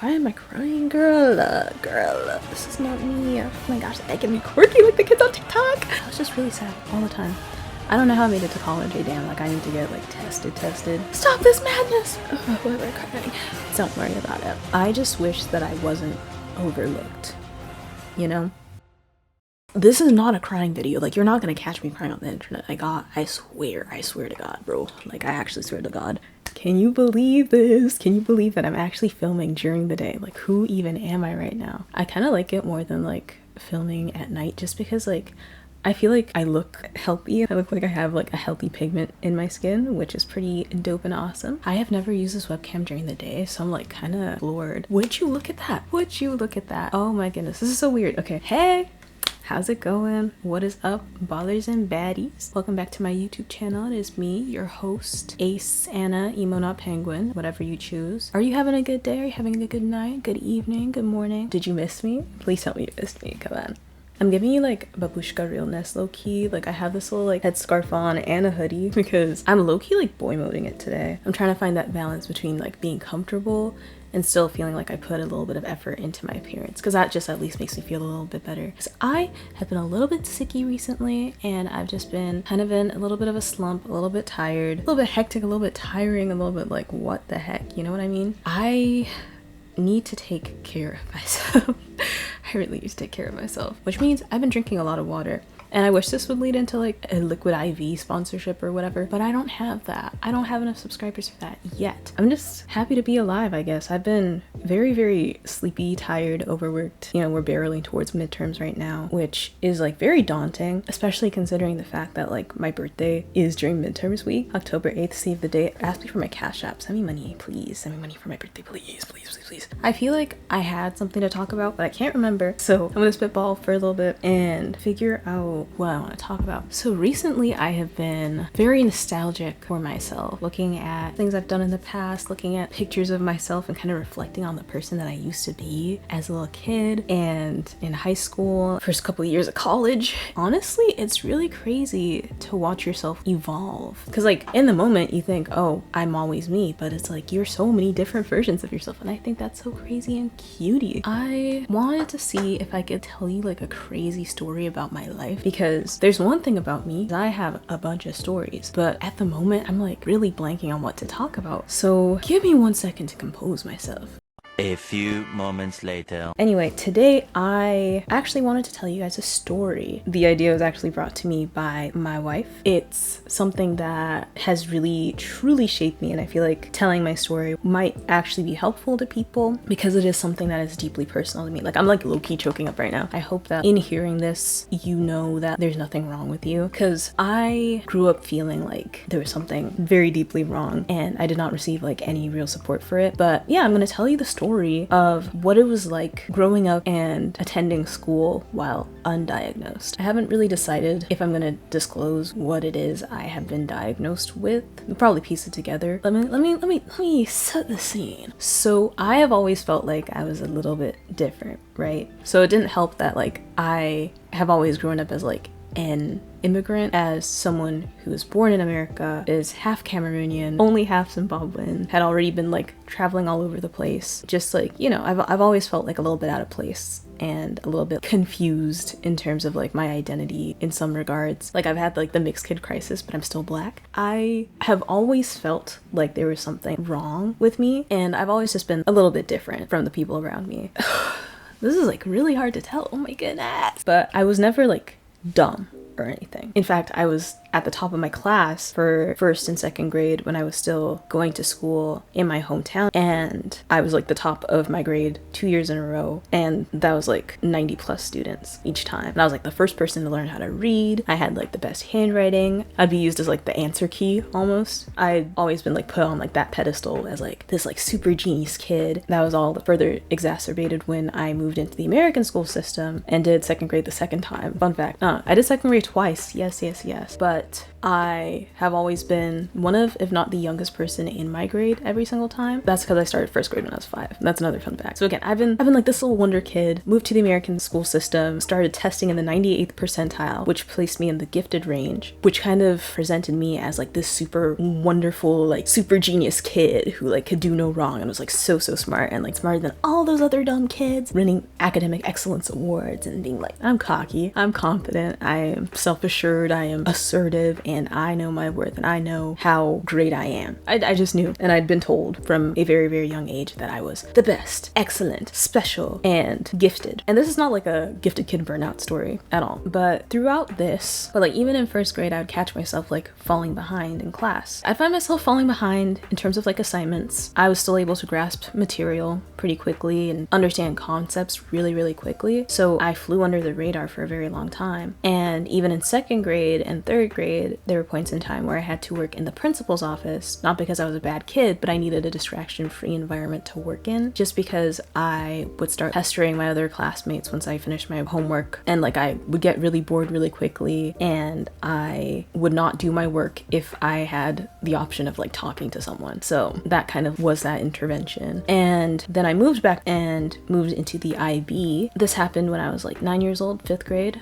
Why am I crying, girl? Girl, this is not me. Oh my gosh, they can be quirky like the kids on TikTok. I was just really sad all the time. I don't know how I made it to college, damn, like I need to get like tested. Stop this madness! Oh, why am I crying? Don't worry about it. I just wish that I wasn't overlooked, you know? This is not a crying video. Like, you're not gonna catch me crying on the internet. I swear to God, bro. Like, I actually swear to God. Can you believe this? Can you believe that I'm actually filming during the day? Like, who even am I right now? I kind of like it more than like filming at night, just because like I feel like I look healthy. I look like I have like a healthy pigment in my skin, which is pretty dope and awesome. I have never used this webcam during the day, so I'm like kind of floored. Would you look at that? Would you look at that? Oh my goodness, this is so weird. Okay, hey, how's it going? What is up, ballers and baddies? Welcome back to my YouTube channel. It is me, your host, Ace Anna, Emo Not Penguin, whatever you choose. Are you having a good day? Are you having a good night? Good evening? Good morning? Did you miss me? Please tell me you missed me. Come on. I'm giving you like babushka realness low-key. Like I have this little like headscarf on and a hoodie because I'm low-key like boy moding it today. I'm trying to find that balance between like being comfortable and still feeling like I put a little bit of effort into my appearance, because that just at least makes me feel a little bit better. Because I have been a little bit sicky recently, and I've just been kind of in a little bit of a slump, a little bit tired, a little bit hectic, a little bit tiring, a little bit like what the heck, you know what I mean? I need to take care of myself. I really need to take care of myself, which means I've been drinking a lot of water. And I wish this would lead into like a liquid IV sponsorship or whatever, but I don't have that. I don't have enough subscribers for that yet. I'm just happy to be alive, I guess. I've been very, very sleepy, tired, overworked. You know, we're barreling towards midterms right now, which is like very daunting, especially considering the fact that like my birthday is during midterms week, October 8th, save the date. Ask me for my Cash App. Send me money, please. Send me money for my birthday, please, please, please, please. I feel like I had something to talk about, but I can't remember. So I'm gonna spitball for a little bit and figure out what I want to talk about. So recently I have been very nostalgic for myself, looking at things I've done in the past, looking at pictures of myself and kind of reflecting on the person that I used to be as a little kid and in high school, first couple of years of college. Honestly, it's really crazy to watch yourself evolve, because like in the moment you think, oh, I'm always me, but it's like you're so many different versions of yourself, and I think that's so crazy and cutie. I wanted to see if I could tell you like a crazy story about my life, because there's one thing about me, I have a bunch of stories, but at the moment I'm like really blanking on what to talk about. So give me 1 second to compose myself. A few moments later. Anyway, today I actually wanted to tell you guys a story. The idea was actually brought to me by my wife. It's something that has really truly shaped me, and I feel like telling my story might actually be helpful to people because it is something that is deeply personal to me. Like I'm like low-key choking up right now. I hope that in hearing this you know that there's nothing wrong with you, because I grew up feeling like there was something very deeply wrong and I did not receive like any real support for it. But yeah, I'm gonna tell you the story of what it was like growing up and attending school while undiagnosed. I haven't really decided if I'm gonna disclose what it is I have been diagnosed with. We'll probably piece it together. Let me set the scene. So I have always felt like I was a little bit different, right? So it didn't help that like I have always grown up as like an immigrant, as someone who was born in America, is half Cameroonian, only half Zimbabwean, had already been like traveling all over the place. Just like, you know, I've always felt like a little bit out of place and a little bit confused in terms of like my identity in some regards. Like I've had like the mixed kid crisis, but I'm still black. I have always felt like there was something wrong with me, and I've always just been a little bit different from the people around me. This is like really hard to tell, oh my goodness. But I was never like dumb or anything. In fact, I was at the top of my class for first and second grade when I was still going to school in my hometown, and I was like the top of my grade 2 years in a row, and that was like 90 plus students each time, and I was like the first person to learn how to read. I had like the best handwriting. I'd be used as like the answer key almost. I'd always been like put on like that pedestal as like this like super genius kid. That was all further exacerbated when I moved into the American school system and did second grade the second time. Fun fact, I did second grade twice, yes, but but I have always been one of, if not the youngest person in my grade every single time. That's because I started first grade when I was 5. That's another fun fact. So again, I've been like this little wonder kid, moved to the American school system, started testing in the 98th percentile, which placed me in the gifted range, which kind of presented me as like this super wonderful, like super genius kid who like could do no wrong and was like so smart and like smarter than all those other dumb kids, winning academic excellence awards and being like, I'm cocky, I'm confident, I am self-assured, I am assertive, and I know my worth and I know how great I am. I just knew, and I'd been told from a very young age that I was the best, excellent, special, and gifted. And this is not like a gifted kid burnout story at all, but throughout this, but like even in first grade, I would catch myself like falling behind in class. I'd find myself falling behind in terms of like assignments. I was still able to grasp material pretty quickly and understand concepts really quickly, so I flew under the radar for a very long time. And even in second grade and third grade, there were points in time where I had to work in the principal's office, not because I was a bad kid, but I needed a distraction-free environment to work in, just because I would start pestering my other classmates once I finished my homework, and like I would get really bored really quickly, and I would not do my work if I had the option of like talking to someone. So that kind of was that intervention. And then I moved back and moved into the IB. This happened when I was like 9 years old, 5th grade.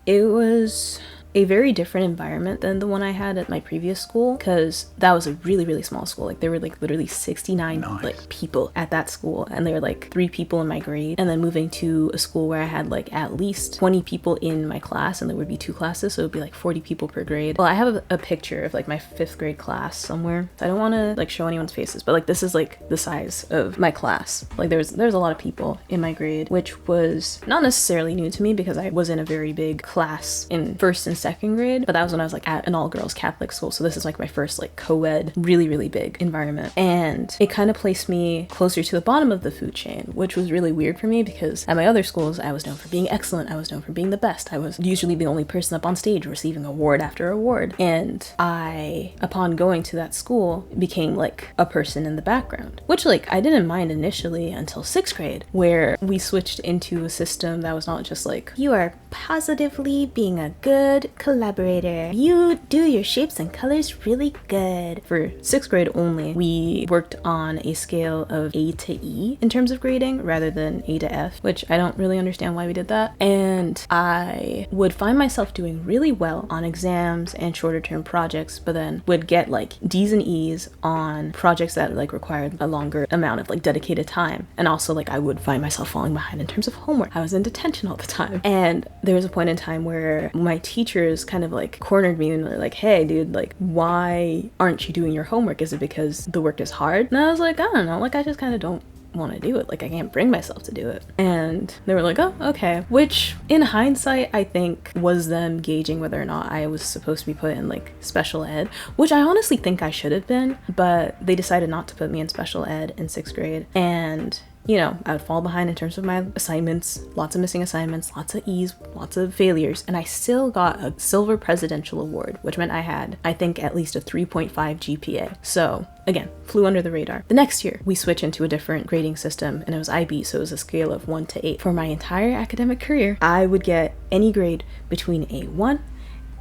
It was a very different environment than the one I had at my previous school, because that was a really small school. Like there were like literally 69 like people at that school, and there were like 3 people in my grade. And then moving to a school where I had like at least 20 people in my class, and there would be 2 classes, so it would be like 40 people per grade. Well, I have a picture of like my 5th grade class somewhere. I don't want to like show anyone's faces, but like this is like the size of my class. Like there's a lot of people in my grade, which was not necessarily new to me because I was in a very big class in first and second grade, but that was when I was like at an all-girls Catholic school, so this is like my first like co-ed really big environment. And it kind of placed me closer to the bottom of the food chain, which was really weird for me because at my other schools I was known for being excellent, I was known for being the best, I was usually the only person up on stage receiving award after award. And I, upon going to that school, became like a person in the background, which like I didn't mind initially until 6th grade, where we switched into a system that was not just like, you are positively being a good collaborator, you do your shapes and colors really good. For 6th grade only, we worked on a scale of A to E in terms of grading rather than A to F, which I don't really understand why we did that. And I would find myself doing really well on exams and shorter term projects, but then would get like D's and E's on projects that like required a longer amount of like dedicated time. And also like I would find myself falling behind in terms of homework. I was in detention all the time. And there was a point in time where my teachers kind of like cornered me and were like, hey dude, like why aren't you doing your homework? Is it because the work is hard? And I was like, I don't know, like I just kind of don't want to do it, like I can't bring myself to do it. And they were like, oh okay, which in hindsight I think was them gauging whether or not I was supposed to be put in like special ed, which I honestly think I should have been, but they decided not to put me in special ed in 6th grade. And you know, I would fall behind in terms of my assignments, lots of missing assignments, lots of E's, lots of failures, and I still got a silver presidential award, which meant I had, I think, at least a 3.5 GPA. So again, flew under the radar. The next year, we switch into a different grading system, and it was IB, so it was a scale of 1 to 8. For my entire academic career, I would get any grade between a 1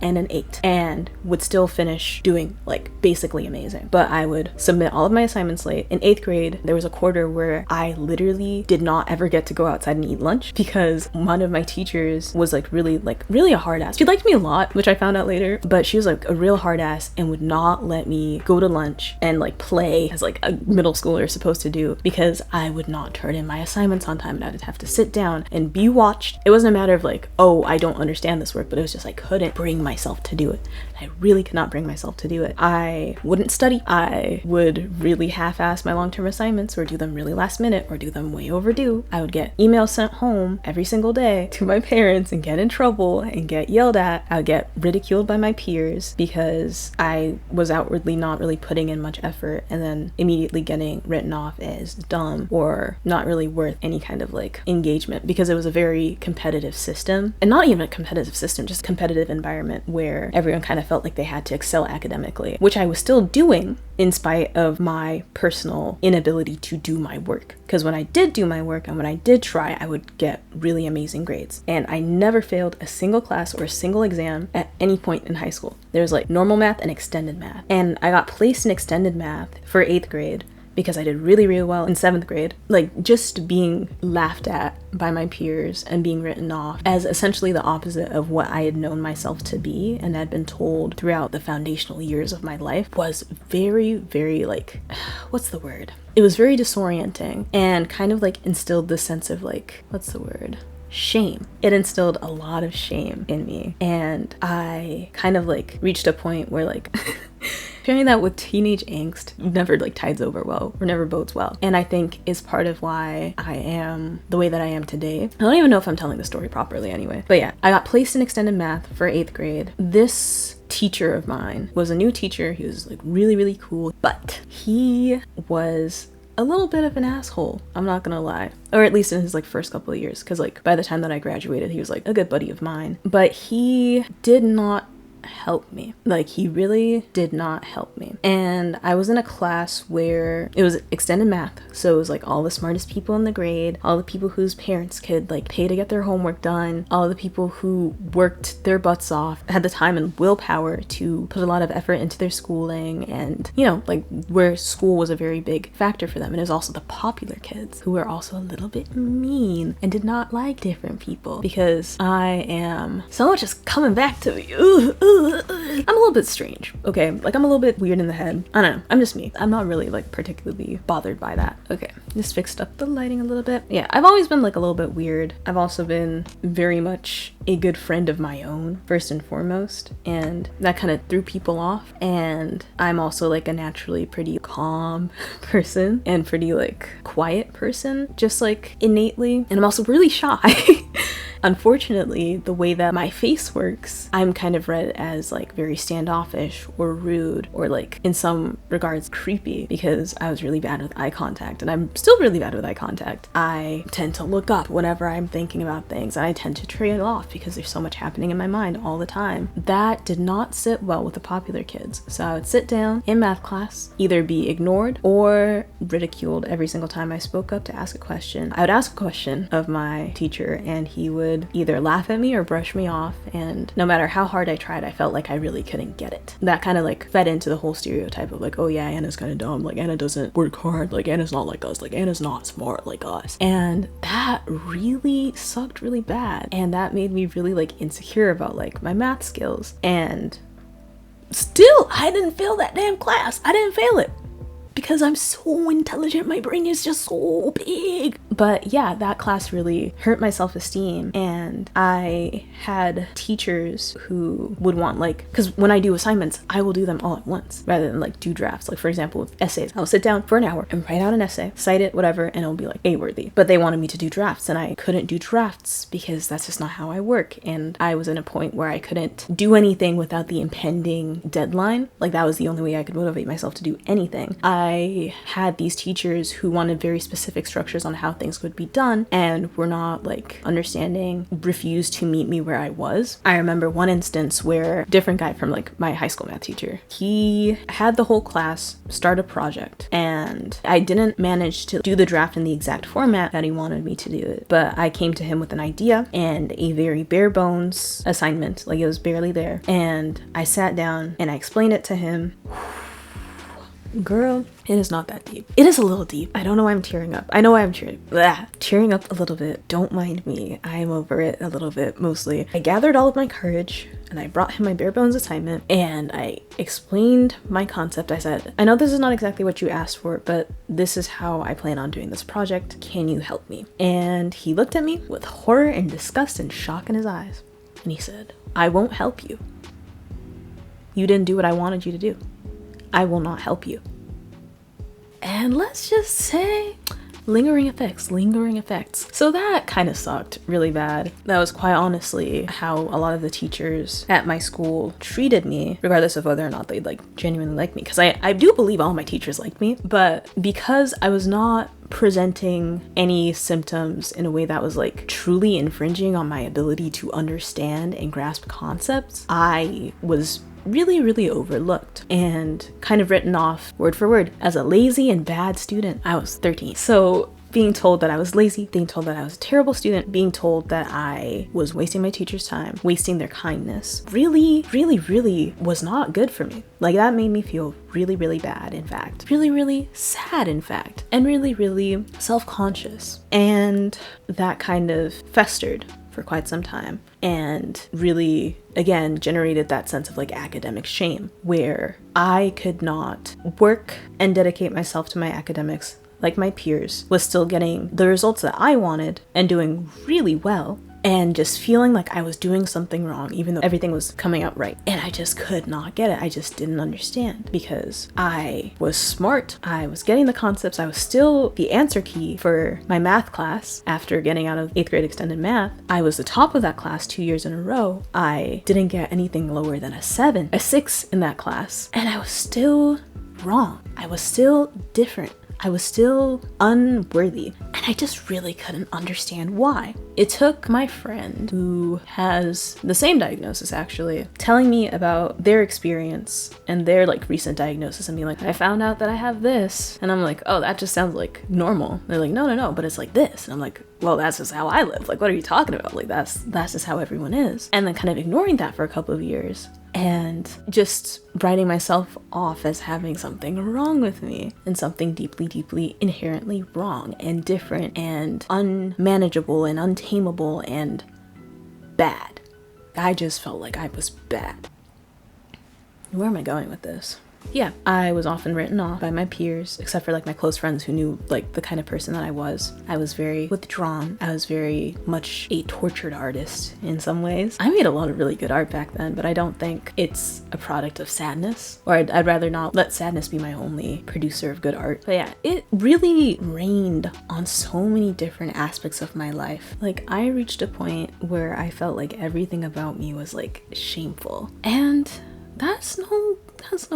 and an 8, and would still finish doing like basically amazing. But I would submit all of my assignments late. In 8th grade, there was a quarter where I literally did not ever get to go outside and eat lunch because one of my teachers was like really a hard ass. She liked me a lot, which I found out later, but she was like a real hard ass and would not let me go to lunch and like play as like a middle schooler is supposed to do, because I would not turn in my assignments on time and I'd have to sit down and be watched. It wasn't a matter of like, oh, I don't understand this work, but it was just I couldn't bring myself to do it. I really could not bring myself to do it. I wouldn't study. I would really half-ass my long-term assignments or do them really last minute or do them way overdue. I would get emails sent home every single day to my parents and get in trouble and get yelled at. I would get ridiculed by my peers because I was outwardly not really putting in much effort, and then immediately getting written off as dumb or not really worth any kind of like engagement, because it was a very competitive system, and not even a competitive system, just a competitive environment where everyone kind of felt like they had to excel academically, which I was still doing in spite of my personal inability to do my work. Because when I did do my work and when I did try, I would get really amazing grades. And I never failed a single class or a single exam at any point in high school. There's like normal math and extended math. And I got placed in extended math for 8th grade because I did really, really well in 7th grade. Like, just being laughed at by my peers and being written off as essentially the opposite of what I had known myself to be and had been told throughout the foundational years of my life was very, very like, what's the word? It was very disorienting and kind of like instilled this sense of like, what's the word? Shame. It instilled a lot of shame in me. And I kind of like reached a point where like sharing that with teenage angst never like tides over well or never bodes well. And I think is part of why I am the way that I am today. I don't even know if I'm telling the story properly anyway. But yeah, I got placed in extended math for 8th grade. This teacher of mine was a new teacher. He was like really, really cool, but he was a little bit of an asshole, I'm not gonna lie. Or at least in his like first couple of years, because like by the time that I graduated, he was like a good buddy of mine. But he did not help me. Like, he really did not help me. And I was in a class where it was extended math, so it was like all the smartest people in the grade, all the people whose parents could like pay to get their homework done, all the people who worked their butts off, had the time and willpower to put a lot of effort into their schooling, and you know, like where school was a very big factor for them. And it was also the popular kids who were also a little bit mean and did not like different people, because I am so much is coming back to me. I'm a little bit strange, okay? Like, I'm a little bit weird in the head. I don't know, I'm just me. I'm not really like particularly bothered by that. Okay, just fixed up the lighting a little bit. Yeah, I've always been like a little bit weird. I've also been very much a good friend of my own, first and foremost, and that kind of threw people off. And I'm also like a naturally pretty calm person and pretty like quiet person, just like innately. And I'm also really shy. Unfortunately, the way that my face works, I'm kind of read as like very standoffish or rude or like in some regards creepy, because I was really bad with eye contact, and I'm still really bad with eye contact. I tend to look up whenever I'm thinking about things, and I tend to trail off because there's so much happening in my mind all the time. That did not sit well with the popular kids. So I would sit down in math class, either be ignored or ridiculed every single time I spoke up to ask a question. I would ask a question of my teacher, and he would either laugh at me or brush me off, and no matter how hard I tried, I felt like I really couldn't get it. That kind of like fed into the whole stereotype of like, oh yeah, Anna's kind of dumb, like Anna doesn't work hard, like Anna's not like us, like Anna's not smart like us. And that really sucked really bad, and that made me really like insecure about like my math skills. And still, I didn't fail that damn class. I didn't fail it because I'm so intelligent. My brain is just so big. But yeah, that class really hurt my self-esteem. And I had teachers who would want like, because when I do assignments, I will do them all at once rather than like do drafts. Like, for example, with essays, I'll sit down for an hour and write out an essay, cite it, whatever, and it'll be like A-worthy. But they wanted me to do drafts, and I couldn't do drafts because that's just not how I work. And I was in a point where I couldn't do anything without the impending deadline. Like, that was the only way I could motivate myself to do anything. I had these teachers who wanted very specific structures on how things would be done, and were not like understanding, refused to meet me where I was. I remember one instance where a different guy from like my high school math teacher, he had the whole class start a project, and I didn't manage to do the draft in the exact format that he wanted me to do it, but I came to him with an idea and a very bare bones assignment, like it was barely there, and I sat down and I explained it to him. Girl, it is not that deep. It is a little deep. I don't know why I'm tearing up. I know why I'm tearing up a little bit. Don't mind me. I'm over it a little bit, mostly. I gathered all of my courage and I brought him my bare bones assignment and I explained my concept. I said, I know this is not exactly what you asked for, but this is how I plan on doing this project. Can you help me? And he looked at me with horror and disgust and shock in his eyes. And he said, I won't help you. You didn't do what I wanted you to do. I will not help you. And let's just say lingering effects. So that kind of sucked really bad. That was quite honestly how a lot of the teachers at my school treated me, regardless of whether or not they like genuinely liked me. Because I do believe all my teachers liked me, but because I was not presenting any symptoms in a way that was like truly infringing on my ability to understand and grasp concepts, I was really, really overlooked and kind of written off word for word as a lazy and bad student. I was 13. So being told that I was lazy, being told that I was a terrible student, being told that I was wasting my teacher's time, wasting their kindness, really, really, really was not good for me. Like, that made me feel really, really bad, in fact. Really, really sad, in fact. And really, really self-conscious. And that kind of festered for quite some time and really, again, generated that sense of like academic shame, where I could not work and dedicate myself to my academics like my peers, was still getting the results that I wanted and doing really well, and just feeling like I was doing something wrong even though everything was coming out right. And I just could not get it. I just didn't understand, because I was smart, I was getting the concepts, I was still the answer key for my math class after getting out of 8th grade extended math. I was the top of that class 2 years in a row. I didn't get anything lower than a 6 in that class, and I was still wrong. I was still different. I was still unworthy, and I just really couldn't understand why. It took my friend, who has the same diagnosis actually, telling me about their experience and their like recent diagnosis and being like, I found out that I have this. And I'm like, oh, that just sounds like normal. They're like, no, but it's like this. And I'm like, well, that's just how I live. Like, what are you talking about? Like, that's just how everyone is. And then kind of ignoring that for a couple of years and just writing myself off as having something wrong with me, and something deeply, deeply inherently wrong and different and unmanageable and untamable and bad. I just felt like I was bad. Where am I going with this? Yeah, I was often written off by my peers, except for like my close friends who knew like the kind of person that I was. I was very withdrawn. I was very much a tortured artist in some ways. I made a lot of really good art back then, but I don't think it's a product of sadness, or I'd rather not let sadness be my only producer of good art. But yeah, it really rained on so many different aspects of my life. Like, I reached a point where I felt like everything about me was like shameful, and that's no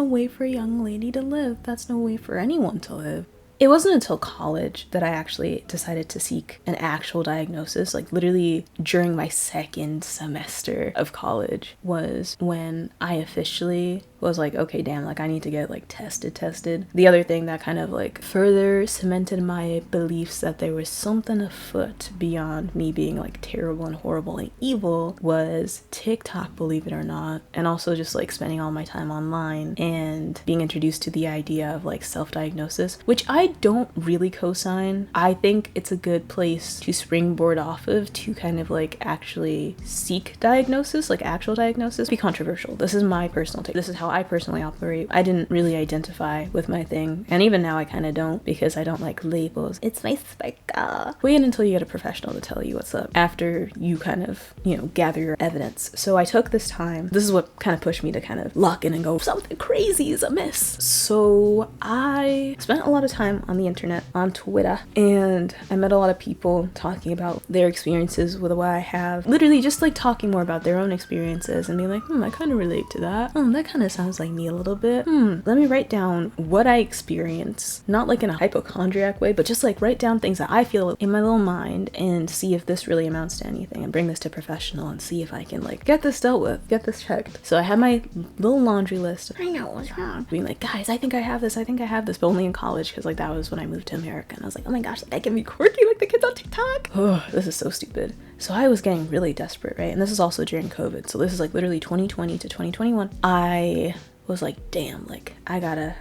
way for a young lady to live. That's no way for anyone to live. It wasn't until college that I actually decided to seek an actual diagnosis. Like, literally during my 2nd semester of college was when I officially was like, okay, damn, like I need to get like tested. The other thing that kind of like further cemented my beliefs that there was something afoot beyond me being like terrible and horrible and evil was TikTok, believe it or not. And also just like spending all my time online and being introduced to the idea of like self-diagnosis, which I don't really co-sign. I think it's a good place to springboard off of to kind of like actually seek diagnosis, like actual diagnosis. Be controversial. This is my personal take. This is how I personally operate. I didn't really identify with my thing, and even now I kind of don't, because I don't like labels. It's my spiker. Wait until you get a professional to tell you what's up after you kind of, gather your evidence. So I took this time. This is what kind of pushed me to kind of lock in and go, something crazy is amiss. So I spent a lot of time on the internet, on Twitter, and I met a lot of people talking about their experiences with what I have. Literally just like talking more about their own experiences and being like, I kind of relate to that. That kind of sounds like me a little bit. Let me write down what I experience, not like in a hypochondriac way, but just like write down things that I feel in my little mind and see if this really amounts to anything, and bring this to professional and see if I can like get this dealt with, get this checked. So I had my little laundry list. I know what's wrong. Being like, guys, I think I have this, but only in college, because like that was when I moved to America, and I was like, oh my gosh, I can be quirky like the kids on TikTok. Oh, this is so stupid. So I was getting really desperate, right? And this is also during COVID. So this is like literally 2020 to 2021. I was like, damn, like I gotta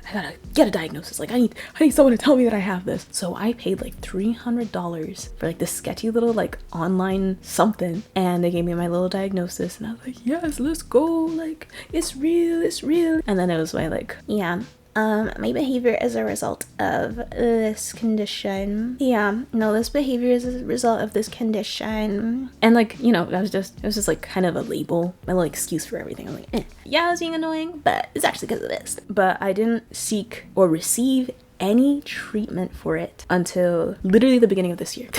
get a diagnosis. Like I need someone to tell me that I have this. So I paid like $300 for like this sketchy little like online something, and they gave me my little diagnosis, and I was like, yes, let's go, like it's real. And then it was my like, yeah, my behavior is a result of this condition. Yeah, no, this behavior is a result of this condition. And like, it was just like kind of a label, my little excuse for everything. I'm like, yeah, I was being annoying, but it's actually because of this. But I didn't seek or receive any treatment for it until literally the beginning of this year.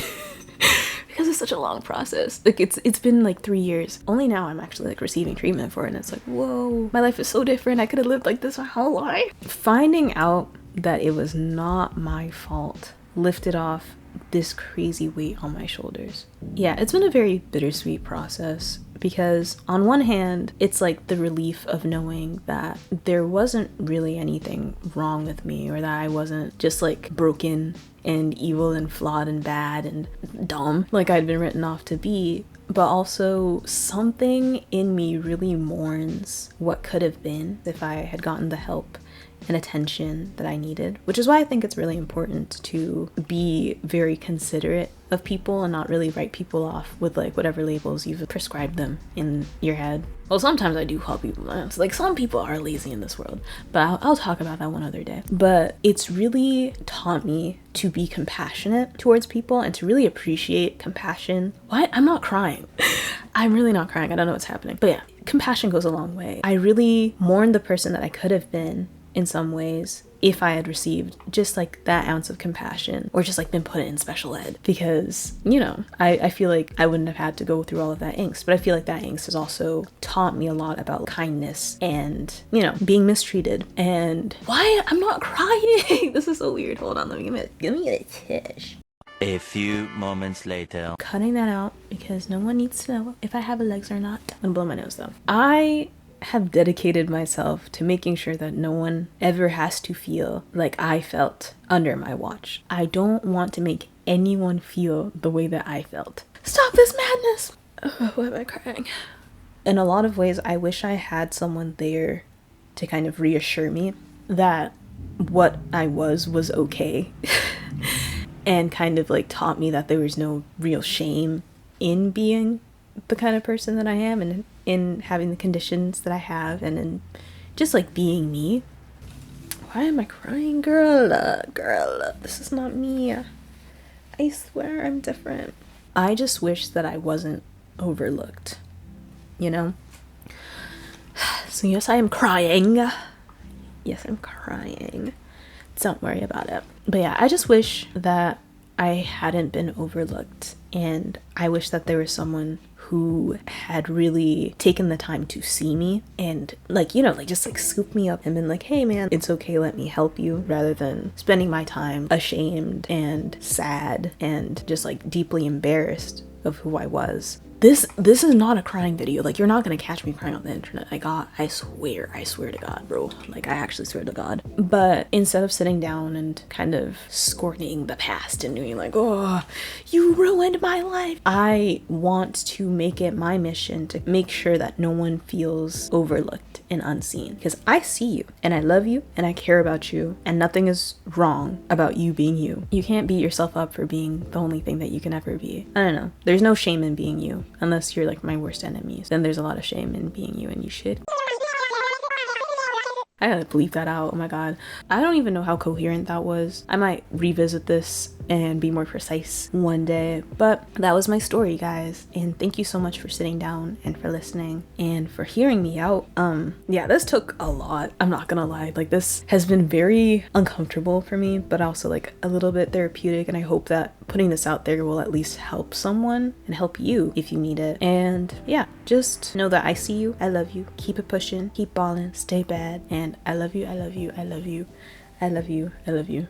Because it's such a long process. Like it's been like 3 years. Only now I'm actually like receiving treatment for it, and it's like, whoa, my life is so different. I could have lived like this my whole life. Finding out that it was not my fault lifted off this crazy weight on my shoulders. Yeah, it's been a very bittersweet process because on one hand, it's like the relief of knowing that there wasn't really anything wrong with me, or that I wasn't just like broken and evil and flawed and bad and dumb like I'd been written off to be. But also something in me really mourns what could have been if I had gotten the help and attention that I needed, which is why I think it's really important to be very considerate of people and not really write people off with like whatever labels you've prescribed them in your head. Well, sometimes I do call people names. Like, some people are lazy in this world, but I'll talk about that one other day. But it's really taught me to be compassionate towards people and to really appreciate compassion. What? I'm not crying. I'm really not crying. I don't know what's happening. But yeah, compassion goes a long way. I really mourn the person that I could have been in some ways if I had received just like that ounce of compassion, or just like been put in special ed, because, you know, I feel like I wouldn't have had to go through all of that angst. But I feel like that angst has also taught me a lot about kindness and, you know, being mistreated. And why I'm not crying. This is so weird. Hold on, let me give me a tish. A few moments later. Cutting that out because no one needs to know if I have legs or not. I'm gonna blow my nose though. I have dedicated myself to making sure that no one ever has to feel like I felt under my watch. I don't want to make anyone feel the way that I felt. Stop this madness! Oh, why am I crying? In a lot of ways, I wish I had someone there to kind of reassure me that what I was okay. And kind of like taught me that there was no real shame in being the kind of person that I am, and in having the conditions that I have, and in just like being me. Why am I crying, girl? This is not me. I swear I'm different. I just wish that I wasn't overlooked, you know? So yes, I am crying. Yes, I'm crying. Don't worry about it. But yeah, I just wish that I hadn't been overlooked, and I wish that there was someone who had really taken the time to see me and, like, you know, like just like scoop me up and been like, hey man, it's okay, let me help you, rather than spending my time ashamed and sad and just like deeply embarrassed of who I was. This is not a crying video. Like, you're not gonna catch me crying on the internet. Like, I swear to God, bro. Like, I actually swear to God. But instead of sitting down and kind of scorning the past and being like, oh, you ruined my life, I want to make it my mission to make sure that no one feels overlooked and unseen. Because I see you, and I love you, and I care about you, and nothing is wrong about you being you. You can't beat yourself up for being the only thing that you can ever be. I don't know. There's no shame in being you. Unless you're like my worst enemies, then there's a lot of shame in being you, and you should. I gotta bleep that out. Oh my god. I don't even know how coherent that was. I might revisit this and be more precise one day. But that was my story, guys. And thank you so much for sitting down and for listening and for hearing me out. Yeah, this took a lot. I'm not gonna lie. Like, this has been very uncomfortable for me, but also like a little bit therapeutic. And I hope that putting this out there will at least help someone and help you if you need it. And yeah, just know that I see you. I love you. Keep it pushing. Keep balling. Stay bad. And I love you. I love you. I love you. I love you. I love you.